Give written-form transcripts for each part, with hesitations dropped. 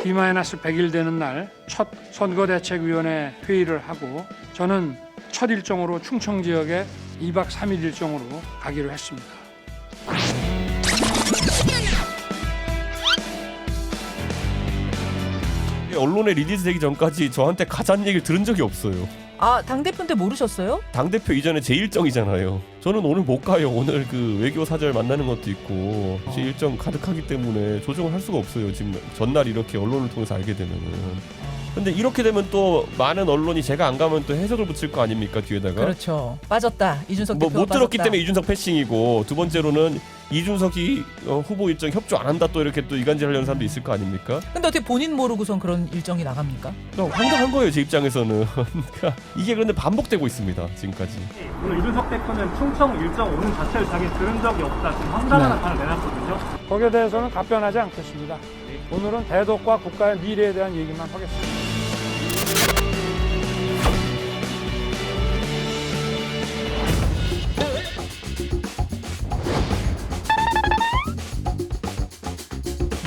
T-100일 되는 날 첫 선거대책위원회 회의를 하고 저는 첫 일정으로 충청 지역에 2박 3일 일정으로 가기로 했습니다. 언론에 리리즈되기 전까지 저한테 가자는 얘기를 들은 적이 없어요. 아, 당대표인데 모르셨어요? 당대표 이전에 제 일정이잖아요. 저는 오늘 못 가요. 오늘 그 외교사절 만나는 것도 있고 제 일정 가득하기 때문에 조정을 할 수가 없어요. 지금 전날 이렇게 언론을 통해서 알게 되면은. 근데 이렇게 되면 또 많은 언론이 제가 안 가면 또 해석을 붙일 거 아닙니까 뒤에다가. 그렇죠. 빠졌다. 이준석 대표가 못 들었기 빠졌다. 때문에 이준석 패싱이고, 두 번째로는 이준석이 후보 일정 협조 안 한다 또 이렇게 또 이간질하려는 사람도 있을 거 아닙니까? 근데 어떻게 본인 모르고선 그런 일정이 나갑니까? 황당한 거예요 제 입장에서는. 그러니까 이게 그런데 반복되고 있습니다 지금까지. 오늘 이준석 대표는 충청 일정 오는 자체를 자기 들은 적이 없다. 지금 황당한 답변을 내놨거든요. 거기에 대해서는 답변하지 않겠습니다. 오늘은 대독과 국가의 미래에 대한 얘기만 하겠습니다.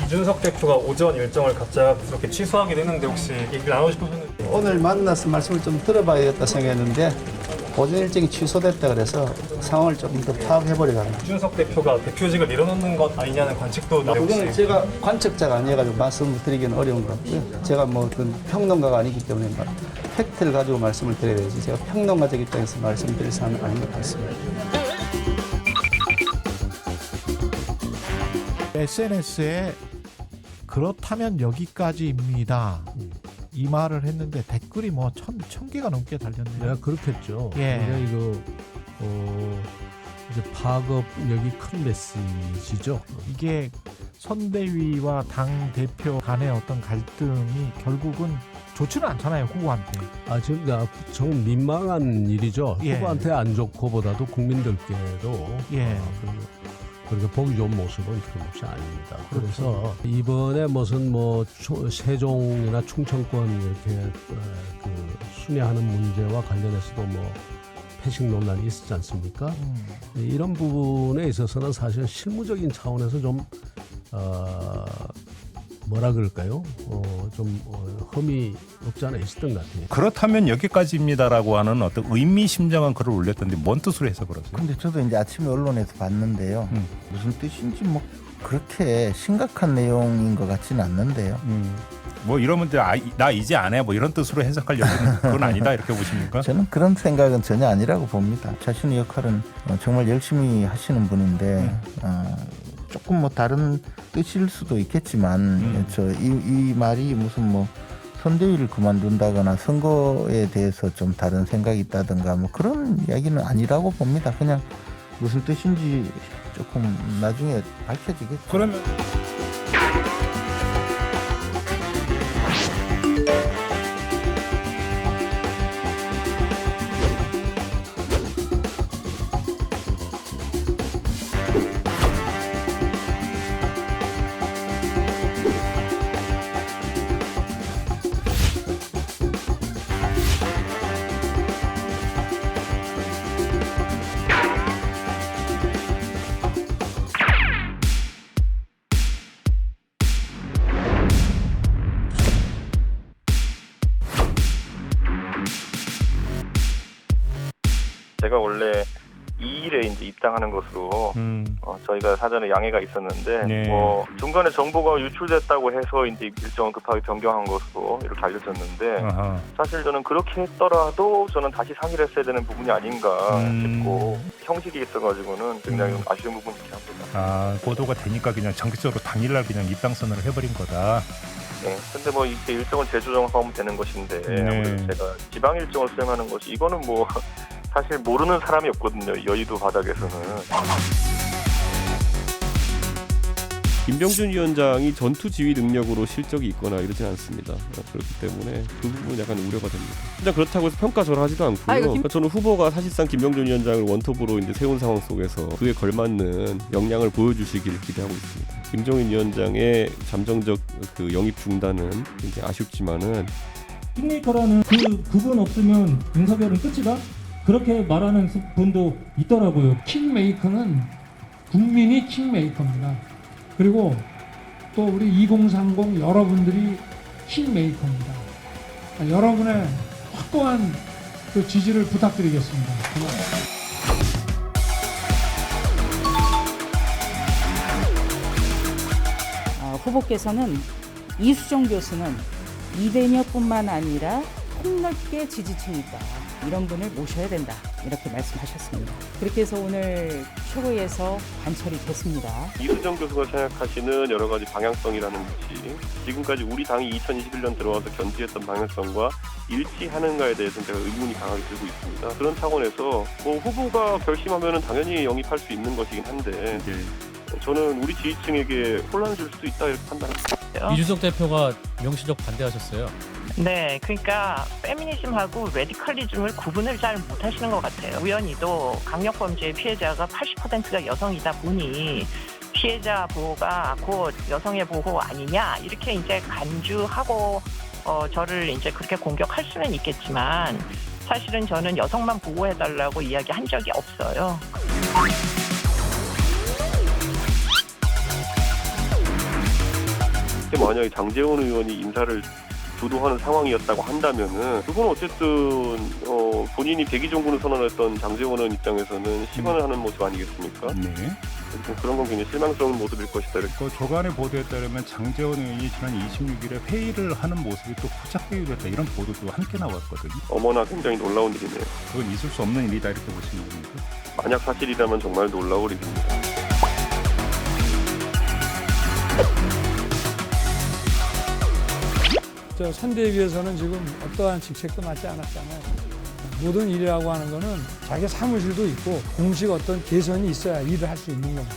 이준석 대표가 오전 일정을 갑자기 그렇게 취소하기도 했는데 혹시 얘기를 나누고 싶으셨는데 오늘 만나서 말씀을 좀 들어봐야겠다 생각했는데 오전 일정이 취소됐다 그래서 상황을 조금 더 파악해보려고 합니다. 이준석 대표가 대표직을 밀어넣는 것 아니냐는 관측도 나오고 그거는 제가 관측자가 아니어가지고 말씀을 드리기는 어려운 것 같고요. 제가 뭐 그 평론가가 아니기 때문에 팩트를 가지고 말씀을 드려야 되지 제가 평론가적 입장에서 말씀드릴 사안은 아닌 것 같습니다. SNS에 그렇다면 여기까지입니다. 이 말을 했는데 댓글이 뭐 천 개가 넘게 달렸네요. 네, 그렇겠죠. 예. 근데 이거 이제 파급 여기 큰 메시지죠. 이게 선대위와 당 대표 간의 어떤 갈등이 결국은 좋지는 않잖아요, 후보한테. 지금 정 민망한 일이죠. 예. 후보한테 안 좋고보다도 국민들께도 예. 그렇게 보기 좋은 모습은 틀림없이 아닙니다. 그래서 이번에 무슨 뭐 세종이나 충청권 이렇게 그 순회하는 문제와 관련해서도 뭐 패싱 논란이 있었지 않습니까? 이런 부분에 있어서는 사실 실무적인 차원에서 좀 뭐라 그럴까요? 흠이 없지 않아 있었던 것 같아요. 그렇다면 여기까지입니다라고 하는 어떤 의미심장한 글을 올렸던데 뭔 뜻으로 해서 그러세요? 근데 저도 이제 아침에 언론에서 봤는데요. 무슨 뜻인지 뭐 그렇게 심각한 내용인 것 같지는 않는데요. 뭐 이러면 나 이제 안 해 뭐 이런 뜻으로 해석하려면 그건 아니다 이렇게 보십니까? 저는 그런 생각은 전혀 아니라고 봅니다. 자신의 역할은 정말 열심히 하시는 분인데 조금 뭐 다른 뜻일 수도 있겠지만 이 말이 무슨 뭐 선대위를 그만둔다거나 선거에 대해서 좀 다른 생각이 있다든가 뭐 그런 이야기는 아니라고 봅니다. 그냥 무슨 뜻인지 조금 나중에 밝혀지겠죠. 그러면 제가 원래 2일에 이제 입당하는 것으로 저희가 사전에 양해가 있었는데 네. 뭐 중간에 정보가 유출됐다고 해서 이제 일정을 급하게 변경한 것으로 이렇게 알려졌는데 사실 저는 그렇게 했더라도 저는 다시 상의를 했어야 되는 부분이 아닌가 싶고 형식이 있어가지고는 굉장히 좀 아쉬운 부분이 있긴 합니다. 보도가 되니까 그냥 정기적으로 당일날 그냥 입당 선언을 해버린 거다. 네, 근데 뭐 이렇게 일정을 재조정하면 되는 것인데 아무래도 제가 지방 일정을 수행하는 것이 이거는 뭐 사실 모르는 사람이 없거든요. 여의도 바닥에서는. 김병준 위원장이 전투 지휘 능력으로 실적이 있거나 이러진 않습니다. 그렇기 때문에 그 부분은 약간 우려가 됩니다. 진짜 그렇다고 해서 평가절하 하지도 않고요. 그러니까 저는 후보가 사실상 김병준 위원장을 원톱으로 이제 세운 상황 속에서 그에 걸맞는 역량을 보여주시기를 기대하고 있습니다. 김종인 위원장의 잠정적 그 영입 중단은 굉장히 아쉽지만은 킹메이커라는 그 부분 없으면 윤석열은 끝이다? 그렇게 말하는 분도 있더라고요. 킹메이커는 국민이 킹메이커입니다. 그리고 또 우리 2030 여러분들이 킹메이커입니다. 여러분의 확고한 그 지지를 부탁드리겠습니다. 후보께서는 이수정 교수는 이대녀뿐만 아니라 폭넓게 지지층이 있다. 이런 분을 모셔야 된다. 이렇게 말씀하셨습니다. 그렇게 해서 오늘 최고위에서 관철이 됐습니다. 이수정 교수가 생각하시는 여러 가지 방향성이라는 것이 지금까지 우리 당이 2021년 들어와서 견지했던 방향성과 일치하는가에 대해서는 제가 의문이 강하게 들고 있습니다. 그런 차원에서 뭐 후보가 결심하면 당연히 영입할 수 있는 것이긴 한데 저는 우리 지지층에게 혼란을 줄 수도 있다 이렇게 판단합니다. 이준석 대표가 명시적 반대하셨어요. 네, 그러니까 페미니즘하고 레디컬리즘을 구분을 잘 못하시는 것 같아요. 우연히도 강력범죄의 피해자가 80%가 여성이다 보니 피해자 보호가 곧 여성의 보호 아니냐 이렇게 이제 간주하고 저를 이제 그렇게 공격할 수는 있겠지만 사실은 저는 여성만 보호해달라고 이야기한 적이 없어요. 만약에 장제원 의원이 인사를 주도하는 상황이었다고 한다면은 그건 어쨌든 본인이 백의종군을 선언했던 장제원 의원 입장에서는 시건을 하는 모습 아니겠습니까? 네. 그런 건 굉장히 실망스러운 모습일 것이다. 그 조간의 보도에 따르면 장제원 의원이 지난 26일에 회의를 하는 모습이 또 포착 회의를 했다 이런 보도도 함께 나왔거든요. 어머나 굉장히 놀라운 일이네요. 그건 있을 수 없는 일이다 이렇게 보시는 겁니까? 만약 사실이라면 정말 놀라울 일입니다. 선대위에서는 지금 어떠한 직책도 맡지 않았잖아요. 모든 일이라고 하는 거는 자기 사무실도 있고 공식 어떤 개선이 있어야 일을 할 수 있는 겁니다.